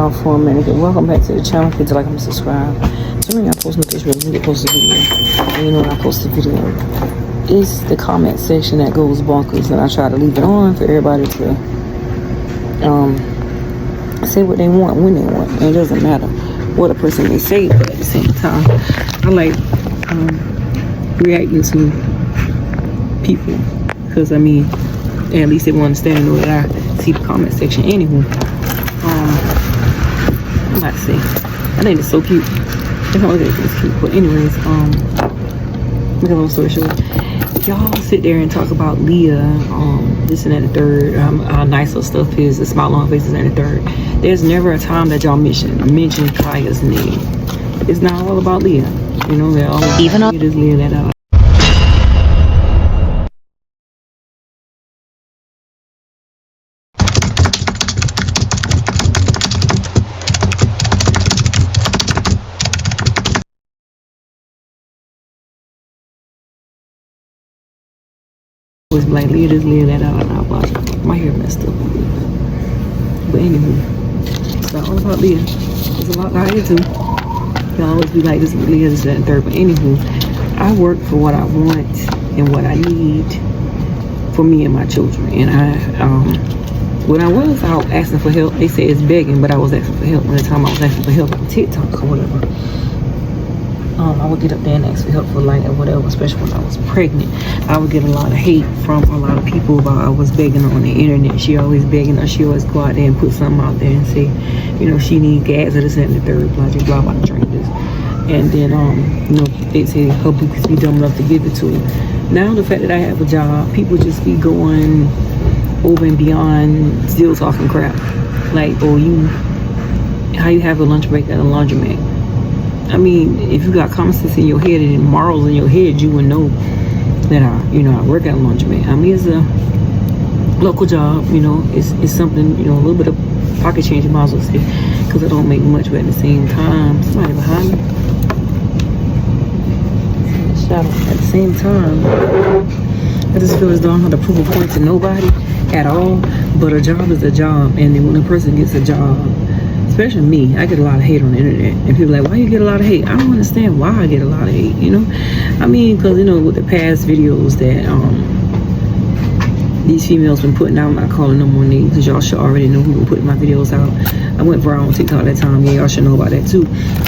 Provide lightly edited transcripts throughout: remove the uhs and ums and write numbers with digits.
off for a minute. Welcome back to the channel. Please like and subscribe. So when I post a picture, when I post a video, and you know when I post a video, it's the comment section that goes bonkers, and I try to leave it on for everybody to say what they want when they want. And it doesn't matter what a person may say, but at the same time, I like reacting to people because I mean, at least they will understand the way that I see the comment section. Anywho, I'm about to say, I think it's so cute. It's not really it's cute, but anyways, make a long story short, y'all sit there and talk about Leah, this and that and the third, how nice her stuff is, the smile on her faces and the third. There's never a time that y'all mention Kaya's name. It's not all about Leah. You know, they're always even on this Leah that was like Leah this, Leah that, I'll watch my hair messed up. But anyway, it's not all about Leah. There's a lot out here too. Y'all always be like this Leah, this, that, and third. But anywho, I work for what I want and what I need for me and my children. And when I was out asking for help, they say it's begging, but I was asking for help. When the time I was asking for help on TikTok or whatever, I would get up there and ask for help for light or whatever, especially when I was pregnant. I would get a lot of hate from a lot of people about I was begging on the internet. She always begging us. She always go out there and put something out there and say, you know, she needs gas or this and the third, blah, blah, blah, drink this. And then, you know, they say her bookies be dumb enough to give it to her. Now the fact that I have a job, people just be going over and beyond, still talking crap. Like, oh, how you have a lunch break at a laundromat? I mean, if you got common sense in your head and morals in your head, you would know that I work at a laundromat. I mean, it's a local job, you know, it's something, you know, a little bit of pocket change, you might as well say, because I don't make much, but at the same time, somebody behind me. Shadow. At the same time, I just feel as though I don't have to prove a point to nobody at all, but a job is a job, and then when a person gets a job, especially me, I get a lot of hate on the internet, and people are like, why you get a lot of hate? I don't understand why I get a lot of hate, you know? I mean, because, you know, with the past videos that these females been putting out, I'm not calling no more names, because y'all should already know who been putting my videos out. I went viral on TikTok that time, yeah, y'all should know about that too.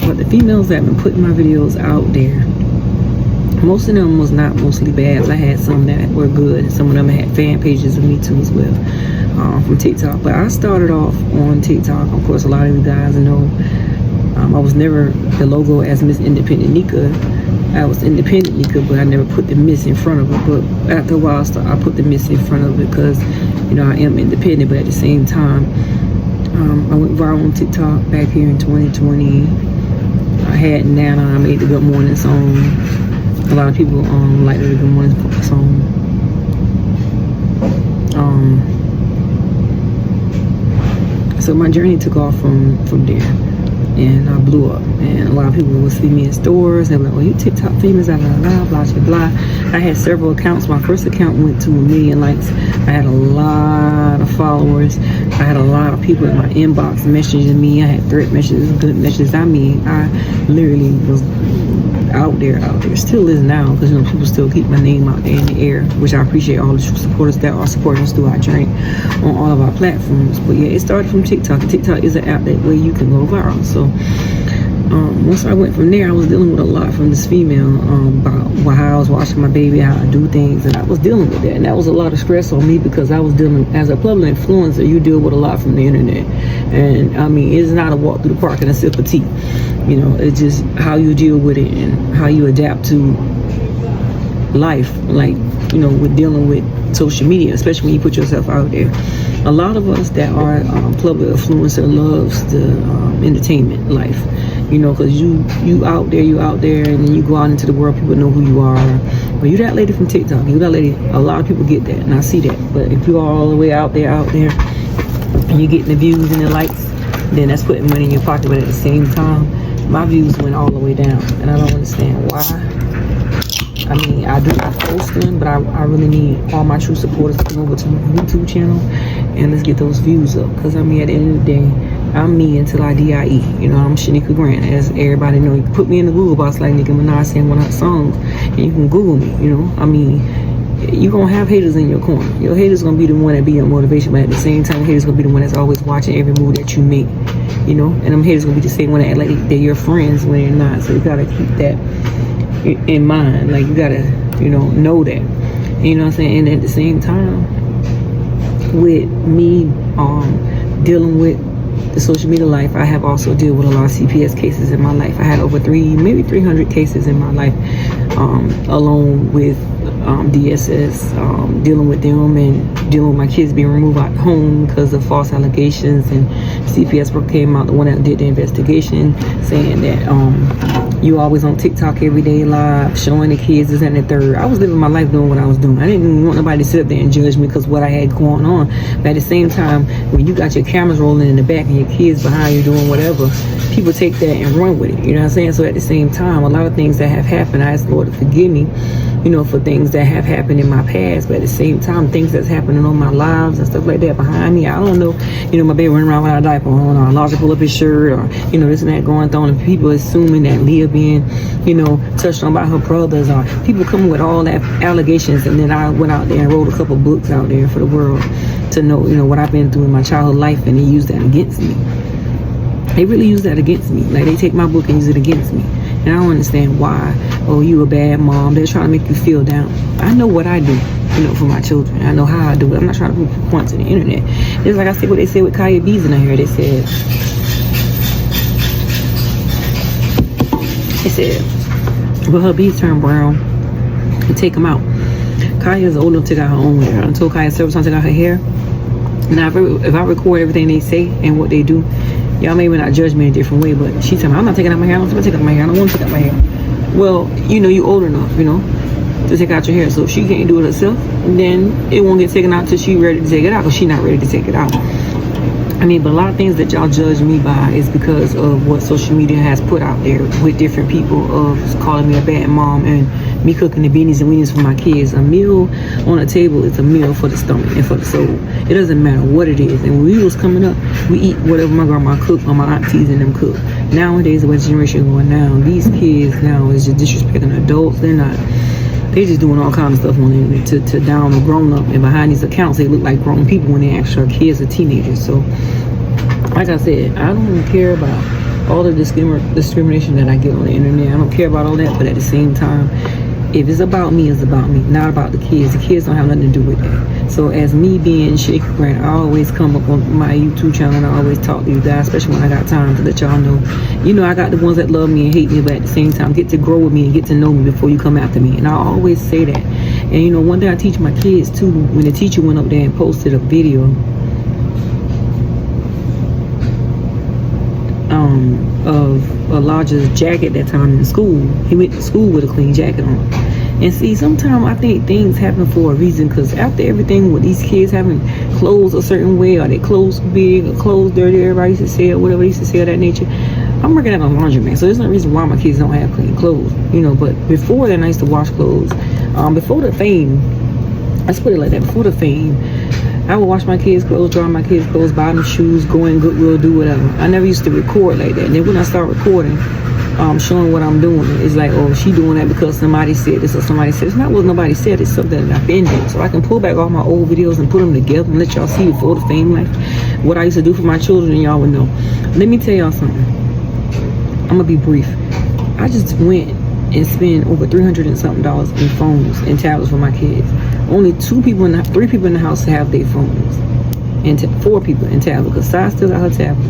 But the females that been putting my videos out there, most of them was not mostly bad. I had some that were good, some of them had fan pages of me too as well. From TikTok, but I started off on TikTok. Of course, a lot of you guys know I was never the logo as Miss Independent Nika. I was Independent Nika, but I never put the Miss in front of it. But after a while, I put the Miss in front of it because, you know, I am independent. But at the same time, I went viral on TikTok back here in 2020. I had Nana. I made the Good Morning song. A lot of people like the Good Morning song. So my journey took off from there, and I blew up. And a lot of people would see me in stores. They were like, "Oh, you TikTok famous?" Blah blah blah blah blah. I had several accounts. My first account went to 1 million likes. I had a lot of followers. I had a lot of people in my inbox messaging me. I had threat messages, good messages. I mean, I literally was out there, still is now, because, you know, people still keep my name out there in the air, which I appreciate all the supporters that are supporting us through our journey on all of our platforms. But yeah, it started from TikTok. TikTok is an app that way you can go viral. So once I went from there, I was dealing with a lot from this female about how I was watching my baby, how I do things, and I was dealing with that, and that was a lot of stress on me because I was dealing, as a public influencer, you deal with a lot from the internet. And I mean, it's not a walk through the park and a sip of tea, you know, it's just how you deal with it and how you adapt to life, like, you know, with dealing with social media, especially when you put yourself out there. A lot of us that are public influencer loves the entertainment life, you know, because you out there, and then you go out into the world, people know who you are. But you that lady from TikTok, you that lady, a lot of people get that, and I see that. But if you're all the way out there, and you're getting the views and the likes, then that's putting money in your pocket. But at the same time, my views went all the way down, and I don't understand why. I mean, I do my posting, but I really need all my true supporters to come over to my YouTube channel and let's get those views up. Because I mean, at the end of the day, I'm me until I die. You know, I'm Shanika Grant, as everybody know. You can put me in the Google box like Nicki Minaj saying one of her songs, and you can Google me. You know, I mean, you gonna have haters in your corner. Your haters gonna be the one that be your motivation, but at the same time, haters gonna be the one that's always watching every move that you make. You know, and them haters gonna be the same one that act like they're your friends when they're not. So you gotta keep that in mind. Like, you gotta, you know that. You know what I'm saying? And at the same time, with me dealing with the social media life, I have also dealt with a lot of CPS cases in my life. I had over maybe 300 cases in my life, along with DSS, dealing with them and dealing with my kids being removed out home because of false allegations. And CPS came out, the one that did the investigation, saying that you always on TikTok every day live, showing the kids this and the third. I was living my life doing what I was doing. I didn't even want nobody to sit up there and judge me because what I had going on. But at the same time, when you got your cameras rolling in the back and your kids behind you doing whatever, people take that and run with it. You know what I'm saying? So at the same time, a lot of things that have happened, I ask the Lord to forgive me, you know, for things that have happened in my past. But at the same time, things that's happening on my lives and stuff like that behind me, I don't know, you know, my baby running around without a diaper on, or Elijah pull up his shirt, or, you know, this and that going on, and people assuming that Leah being, you know, touched on by her brothers, or people coming with all that allegations. And then I went out there and wrote a couple books out there for the world to know, you know, what I've been through in my childhood life, and they use that against me. They really use that against me. Like, they take my book and use it against me. And I don't understand why. Oh, you a bad mom. They're trying to make you feel down. I know what I do, you know, for my children. I know how I do it. I'm not trying to prove points to the internet. It's like I said what they said with Kaya Bees in her. They said, well, her bees turn brown and take them out. Kaya's old enough to take out her own hair. I told Kaya several times to take out her hair. Now, if I record everything they say and what they do, y'all may not judge me in a different way, but she told me, I'm not taking out my hair. I don't want to take out my hair. I don't want to take out my hair. Well, you know, you old enough, you know, to take out your hair. So if she can't do it herself, then it won't get taken out till she ready to take it out, because she's not ready to take it out. I mean, but a lot of things that y'all judge me by is because of what social media has put out there with different people of calling me a bad mom and me cooking the beanies and weenies for my kids. A meal on a table is a meal for the stomach and for the soul. It doesn't matter what it is. And when we was coming up, we eat whatever my grandma cooked or my aunties and them cook. Nowadays, the way the generation going now, these kids now is just disrespecting adults. They just doing all kinds of stuff on the internet to down a grown up, and behind these accounts they look like grown people when they actually are kids or teenagers. So like I said, I don't care about all the discrimination that I get on the internet. I don't care about all that, but at the same time, if it's about me, it's about me, not about the kids. The kids don't have nothing to do with that. So as me being Shanika Grant, I always come up on my YouTube channel and I always talk to you guys, especially when I got time to let y'all know. You know, I got the ones that love me and hate me, but at the same time, get to grow with me and get to know me before you come after me. And I always say that. And you know, one thing I teach my kids too, when the teacher went up there and posted a video of Elijah's jacket that time in school. He went to school with a clean jacket on. And see, sometimes I think things happen for a reason, because after everything with these kids having clothes a certain way, or their clothes big or clothes dirty, everybody used to say, or whatever they used to say of that nature. I'm working at a laundromat, so there's no reason why my kids don't have clean clothes, you know. But before then, I used to wash clothes. Before the fame, let's put it like that, before the fame, I would wash my kids' clothes, dry my kids' clothes, buy them shoes, go in Goodwill, do whatever. I never used to record like that. And then when I start recording, showing what I'm doing, it's like, oh, she doing that because somebody said this or somebody said. It's not what nobody said. It's something that I've been doing. So I can pull back all my old videos and put them together and let y'all see before the fame life what I used to do for my children, and y'all would know. Let me tell y'all something. I'm gonna be brief. I just went and spent over $300 and something in phones and tablets for my kids. Only 3 people in the house have their phones, and 4 people in tablets. Because Sai still got her tablet,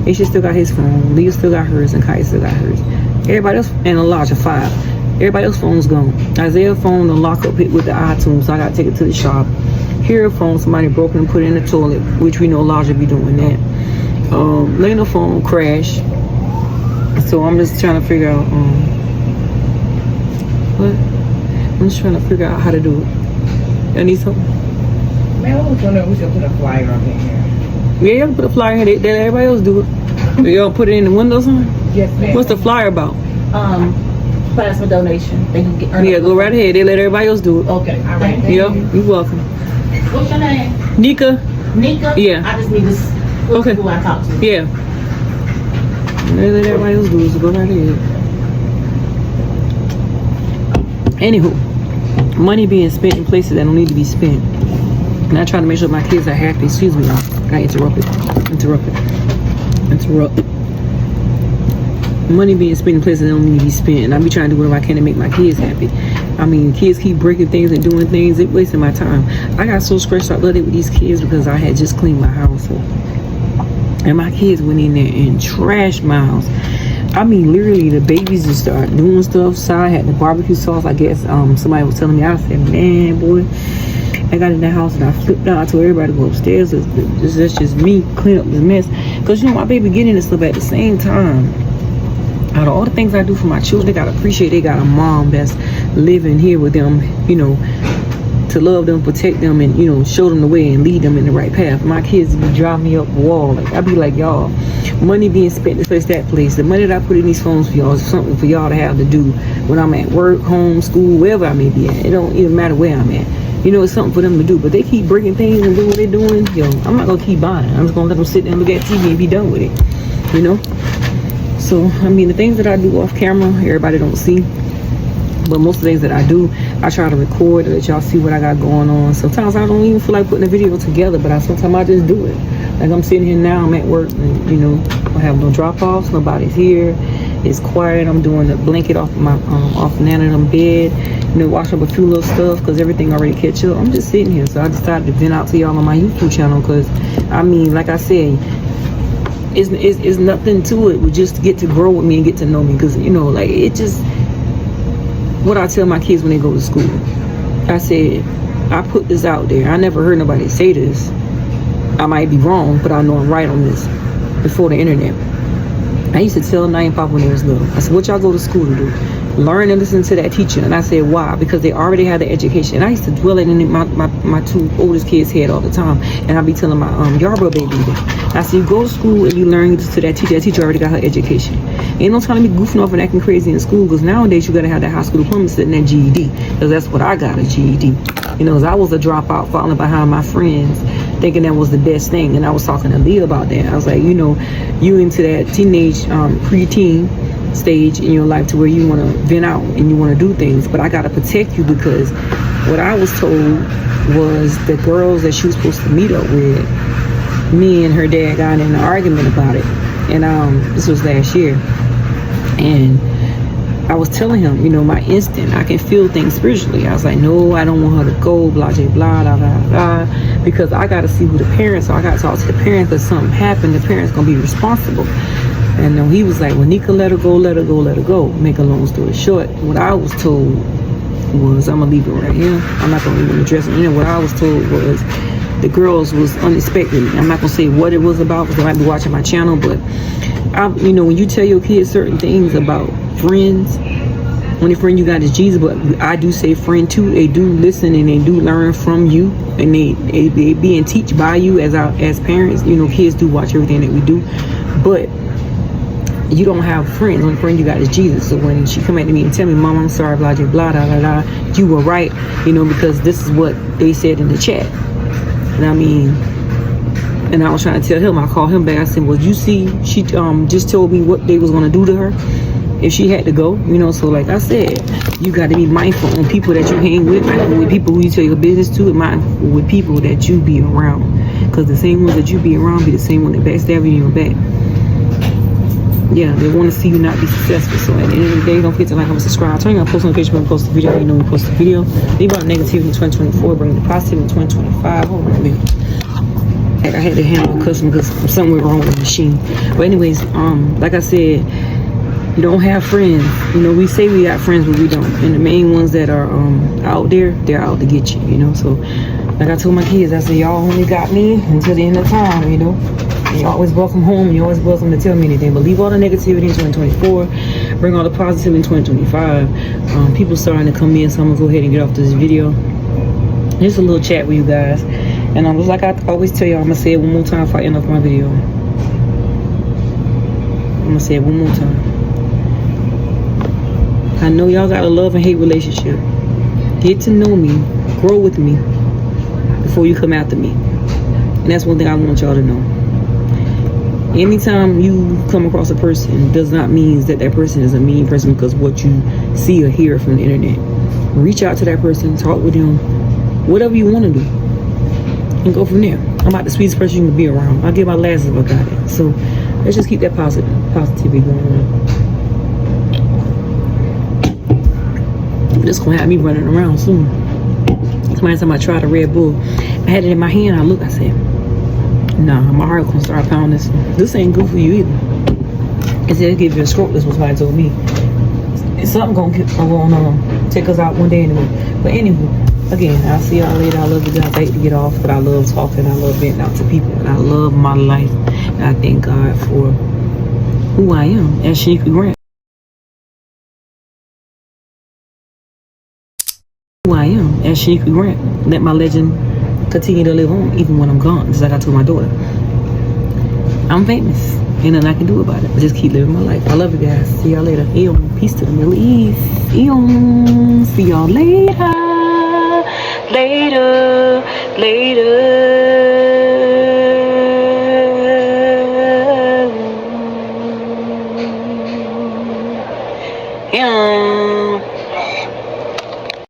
Aisha still got his phone, Leah still got hers, and Kaya still got hers. Everybody else, and Elijah 5. Everybody else's phone's gone. Isaiah's phone, the lockup hit with the iTunes, so I gotta take it to the shop. Here, phone somebody broke and put it in the toilet, which we know Elijah be doing that. Lena's phone crashed, so I'm just trying to figure out I'm just trying to figure out how to do it. I need something. Man, I was wondering we should put a flyer up in here. Yeah, y'all put a flyer here. They let everybody else do it. Y'all put it in the windows on? Yes, ma'am. What's the flyer about? Plasma donation. They can get. Yeah, go right ahead. They let everybody else do it. Okay. All right. Yep, you're welcome. What's your name? Nika? Nika? Yeah. I just need to. Okay. Who I talk to. Yeah. Let everybody else do it, so go right ahead. Anywho, money being spent in places that don't need to be spent. And I try to make sure my kids are happy. Excuse me, y'all. I interrupt. Money being spent in places that don't need to be spent. And I be trying to do whatever I can to make my kids happy. I mean, kids keep breaking things and doing things. It's wasting my time. I got so stressed out with these kids because I had just cleaned my house up. And my kids went in there and trashed my house. I mean, literally, the babies just started doing stuff. So I had the barbecue sauce. I guess somebody was telling me. I said, man, boy. I got in the house and I flipped out. I told everybody to go upstairs. That's just me clean up this mess. Because, you know, my baby getting this stuff at the same time. Out of all the things I do for my children, they got to appreciate they got a mom that's living here with them, you know, to love them, protect them, and, you know, show them the way and lead them in the right path. My kids be driving me up the wall. Like, I be like, y'all, money being spent this place, that place. The money that I put in these phones for y'all is something for y'all to have to do when I'm at work, home, school, wherever I may be at. It don't even matter where I'm at. You know, it's something for them to do. But they keep breaking things and doing what they're doing. Yo, I'm not going to keep buying. I'm just going to let them sit there and look at TV and be done with it. You know? So, I mean, the things that I do off camera, everybody don't see. But most of the things that I do, I try to record to let y'all see what I got going on. Sometimes I don't even feel like putting a video together, but sometimes I just do it. Like I'm sitting here now, I'm at work, and, you know, I have no drop-offs, nobody's here. It's quiet. I'm doing the blanket off my off Nana's bed, you know, wash up a few little stuff because everything already catch up. I'm just sitting here, so I decided to vent out to y'all on my YouTube channel because, I mean, like I said, it's nothing to it. We just get to grow with me and get to know me because, you know, like it just, what I tell my kids when they go to school, I said, I put this out there. I never heard nobody say this. I might be wrong, but I know I'm right on this before the internet. I used to tell Nine Pop when they was little. I said, what y'all go to school to do? Learn and listen to that teacher. And I said, why? Because they already had the education. And I used to dwell it in my two oldest kids' head all the time. And I'd be telling my Yarborough baby, I said, you go to school and you learn to that teacher. That teacher already got her education. Ain't no time to be goofing off and acting crazy in school, because nowadays you gotta have that high school diploma sitting at GED. Because that's what I got, a GED. You know, cause I was a dropout falling behind my friends, thinking that was the best thing. And I was talking to Leah about that. I was like, you know, you into that teenage, preteen stage in your life to where you want to vent out and you want to do things, but I got to protect you because what I was told was the girls that she was supposed to meet up with, me and her dad got in an argument about it, and this was last year, and I was telling him, you know, my instinct, I can feel things spiritually. I was like, no, I don't want her to go, blah, blah, blah, blah, blah, blah, because I got to see who the parents are. I got to talk to the parents, because something happened, the parents going to be responsible. And he was like, well, Nika, let her go, let her go, let her go. Make a long story short, what I was told was, I'm going to leave it right here. I'm not going to even address it. You know, what I was told was the girls was unexpected. I'm not going to say what it was about because they might be watching my channel, but, you know, when you tell your kids certain things about friends, only friend you got is Jesus, but I do say friend too. They do listen and they do learn from you, and they be and teach by you as parents. You know, kids do watch everything that we do, but you don't have friends. The only friend you got is Jesus. So when she come at me and tell me, Mom, I'm sorry, blah, blah, blah, blah, blah, you were right, you know, because this is what they said in the chat. And I mean, and I was trying to tell him, I called him back. I said, well, you see, she just told me what they was going to do to her if she had to go, you know. So like I said, you got to be mindful on people that you hang with, mindful with people who you tell your business to, and mindful with people that you be around, because the same ones that you be around be the same one that backstab you in your back. Yeah, they want to see you not be successful. So at the end of the day, don't forget to like and subscribe. Turn on post notification when we post the video. You know we post the video. Leave out negativity in 2024, bring the positive in 2025. Hold on a minute. I had to handle a customer because something went wrong with the machine. But anyways, like I said, you don't have friends. You know, we say we got friends, but we don't. And the main ones that are out there, they're out to get you. You know, so like I told my kids, I said, y'all only got me until the end of time. You know. You're always welcome home, and you're always welcome to tell me anything, but leave all the negativity in 2024, bring all the positive in 2025. People starting to come in, so I'm gonna go ahead and get off this video. Just a little chat with you guys, and just like I always tell y'all, I'm gonna say it one more time before I end off my video. I'm gonna say it one more time. I know y'all got a love and hate relationship. Get to know me, grow with me before you come after me, and that's one thing I want y'all to know. anytime you come across a person does not mean that that person is a mean person because what you see or hear from the internet. Reach out to that person, talk with them, whatever you want to do, and go from there. I'm about the sweetest person you can be around. I'll get my last if I got it. So let's just keep that positivity going on. This gonna have me running around soon. Last time I tried a Red Bull, I had it in my hand. I said, nah, my heart gonna start pounding. This ain't good for you either. It said it'll give you a stroke. That's what somebody told me. It's something gonna take us out one day anyway. But anyway, again, I'll see y'all later. I love you guys. I hate to get off, but I love talking. I love venting out to people. And I love my life. And I thank God for who I am as Shanika Grant. Who I am as Shanika Grant. Let my legend continue to live on even when I'm gone. Just like I told my daughter. I'm famous. Ain't nothing I can do about it. I just keep living my life. I love you guys. See y'all later. Eon. Peace to the Middle East. Eon. See y'all later. Later.